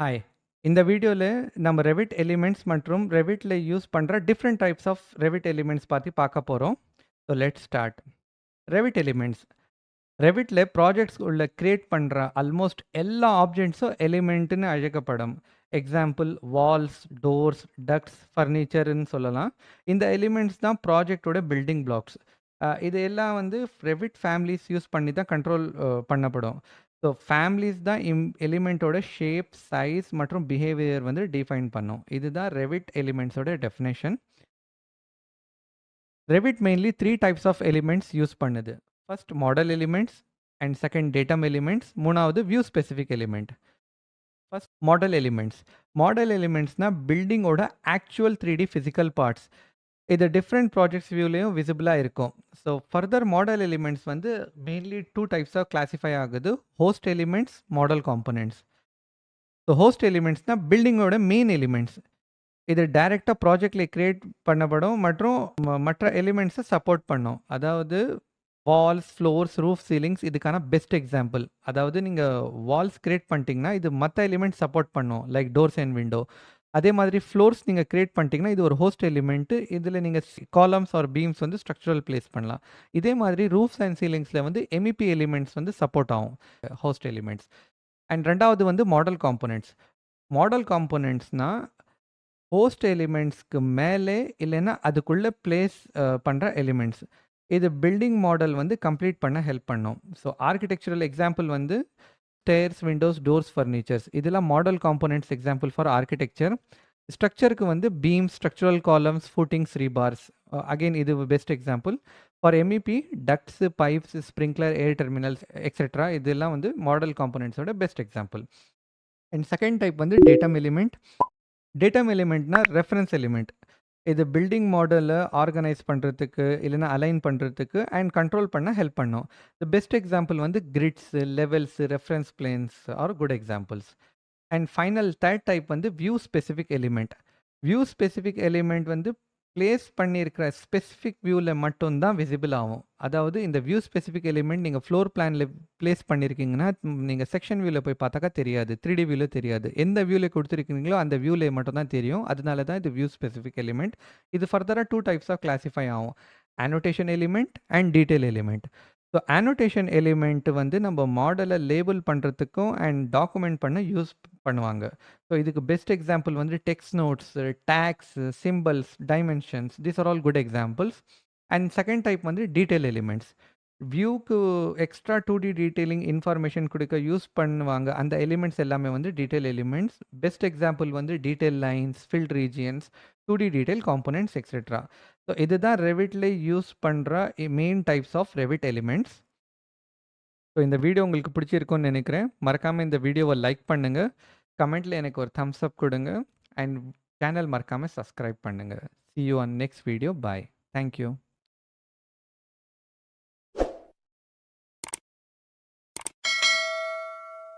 Hi. இந்த வீடியோல நம்ம Revit எலிமெண்ட்ஸ் மற்றும் Revitல யூஸ் பண்ற different types of Revit elements பத்தி பார்க்க போறோம். So let's start. Revit elements. Revitல ப்ராஜெக்ட்ஸ் உள்ள கிரியேட் பண்ற ஆல்மோஸ்ட் எல்லா ஆப்ஜெக்ட்ஸும் எலிமெண்ட்னு அழைக்கப்படும். எக்ஸாம்பிள் வால்ஸ், டோர்ஸ், டக்ட்ஸ், ஃபர்னிச்சர்ன்னு சொல்லலாம். இந்த எலிமெண்ட்ஸ் தான் ப்ராஜெக்ட்டோட பில்டிங் பிளாக்ஸ். இது எல்லாம் வந்து Revit ஃபேமிலிஸ் யூஸ் பண்ணி தான் கண்ட்ரோல் பண்ணப்படும். ஸோ ஃபேமிலிஸ் தான் எலிமெண்ட்டோட ஷேப், சைஸ் மற்றும் பிஹேவியர் வந்து டிஃபைன் பண்ணும். இதுதான் Revit எலிமெண்ட்ஸோட definition. Revit mainly 3 types of elements use பண்ணுது. First model elements and second datum elements, மூணாவது view specific element. First model elements. Model எலிமெண்ட்ஸ்னா பில்டிங்கோட ஆக்சுவல் 3D ஃபிசிக்கல் பார்ட்ஸ். இது டிஃப்ரெண்ட் ப்ராஜெக்ட்ஸ் வியூலையும் விசிபிளாக இருக்கும். ஸோ ஃபர்தர் மாடல் எலிமெண்ட்ஸ் வந்து mainly 2 டைப்ஸாக கிளாஸிஃபை ஆகுது. Host elements, model components. So host எலிமெண்ட்ஸ்னா பில்டிங்கோட மெயின் எலிமெண்ட்ஸ். இது டைரெக்டாக ப்ராஜெக்டில் கிரியேட் பண்ணப்படும் மற்றும் மற்ற எலிமெண்ட்ஸை சப்போர்ட் பண்ணும். அதாவது வால்ஸ், ஃப்ளோர்ஸ், ரூஃப், சீலிங்ஸ் இதுக்கான பெஸ்ட் எக்ஸாம்பிள். அதாவது நீங்கள் வால்ஸ் கிரியேட் பண்ணிட்டீங்கன்னா இது மற்ற எலிமெண்ட் சப்போர்ட் பண்ணும், லைக் டோர்ஸ் அண்ட் விண்டோ. அதே மாதிரி ஃப்ளோர்ஸ் நீங்கள் கிரியேட் பண்ணிட்டீங்கன்னா இது ஒரு ஹோஸ்ட் எலிமெண்ட்டு. இதில் நீங்கள் காலம்ஸ் ஆர் பீம்ஸ் வந்து ஸ்ட்ரக்சரல் பிளேஸ் பண்ணலாம். இதே மாதிரி ரூஃப்ஸ் அண்ட் சீலிங்ஸில் வந்து எம்இபி எலிமெண்ட்ஸ் வந்து சப்போர்ட் ஆகும், ஹோஸ்ட் எலிமெண்ட்ஸ். அண்ட் ரெண்டாவது வந்து மாடல் காம்போனன்ட்ஸ். மாடல் காம்போனன்ட்ஸ்னால் ஹோஸ்ட் எலிமெண்ட்ஸ்க்கு மேலே இல்லைன்னா அதுக்குள்ளே பிளேஸ் பண்ணுற எலிமெண்ட்ஸ். இது பில்டிங் மாடல் வந்து கம்ப்ளீட் பண்ண ஹெல்ப் பண்ணும். ஸோ ஆர்கிடெக்சரல் எக்ஸாம்பிள் வந்து ஸ்டேர்ஸ், விண்டோஸ், டோர்ஸ், ஃபர்னிச்சர்ஸ் இதெல்லாம் model components example for architecture. ஸ்ட்ரக்சருக்கு வந்து beam, structural columns, footings, rebars. Again இது best example. For MEP ducts, pipes, sprinkler, air terminals etcetera இதெல்லாம் வந்து மாடல் காம்போனன்ட்ஸோட best example. And second type வந்து datum element. Datum எலிமெண்ட்னா reference element. இது building மாடலை ஆர்கனைஸ் பண்ணுறதுக்கு இல்லைன்னா அலைன் பண்ணுறதுக்கு அண்ட் கண்ட்ரோல் பண்ண ஹெல்ப் பண்ணும். த பெஸ்ட் எக்ஸாம்பிள் வந்து grids, levels, reference planes are good examples. And final third type வந்து view specific element. View specific element வந்து பிளேஸ் பண்ணியிருக்கிற ஸ்பெசிஃபிக் வியூவில் மட்டும்தான் விசிபிள் ஆகும். அதாவது இந்த வியூ ஸ்பெசிஃபிக் எலிமெண்ட் நீங்கள் ஃப்ளோர் பிளானில் பிளேஸ் பண்ணியிருக்கீங்கன்னா நீங்கள் செக்ஷன் வியூவில் போய் பார்த்தாக்கா தெரியாது, 3D வியூவில் தெரியாது. எந்த வியூவில் கொடுத்துருக்கீங்களோ அந்த வியூவில் மட்டும்தான் தெரியும். அதனால தான் இது வியூ ஸ்பெசிஃபிக் எலிமெண்ட். இது ஃபர்தராக 2 டைப்ஸ் ஆஃப் கிளாஸிஃபை ஆகும், annotation element and detail element. So annotation element வந்து நம்ம மாடலை லேபிள் பண்ணுறதுக்கும் அண்ட் டாக்குமெண்ட் பண்ண யூஸ் பண்ணுவாங்க. ஸோ இதுக்கு பெஸ்ட் எக்ஸாம்பிள் வந்து text notes, tags, symbols, dimensions, these are all good examples. And second type வந்து டீட்டெயில் எலிமெண்ட்ஸ். வியூக்கு எக்ஸ்ட்ரா 2D டீட்டெயிலிங் இன்ஃபர்மேஷன் கொடுக்க யூஸ் பண்ணுவாங்க. அந்த எலிமெண்ட்ஸ் எல்லாமே வந்து டீட்டெயில் எலிமெண்ட்ஸ். பெஸ்ட் எக்ஸாம்பிள் வந்து detail lines, filled regions, 2D detail components etcetera. So இதுதான் ரெவிட்ல யூஸ் பண்ணுற main types of Revit elements. So இந்த வீடியோ உங்களுக்கு பிடிச்சிருக்கும்னு நினைக்கிறேன். மறக்காமல் இந்த வீடியோவை லைக் பண்ணுங்கள், கமெண்ட்டில் எனக்கு ஒரு தம்ஸ் அப் கொடுங்க அண்ட் சேனல் மறக்காமல் சப்ஸ்கிரைப் பண்ணுங்கள். See you on next video. Bye. Thank you.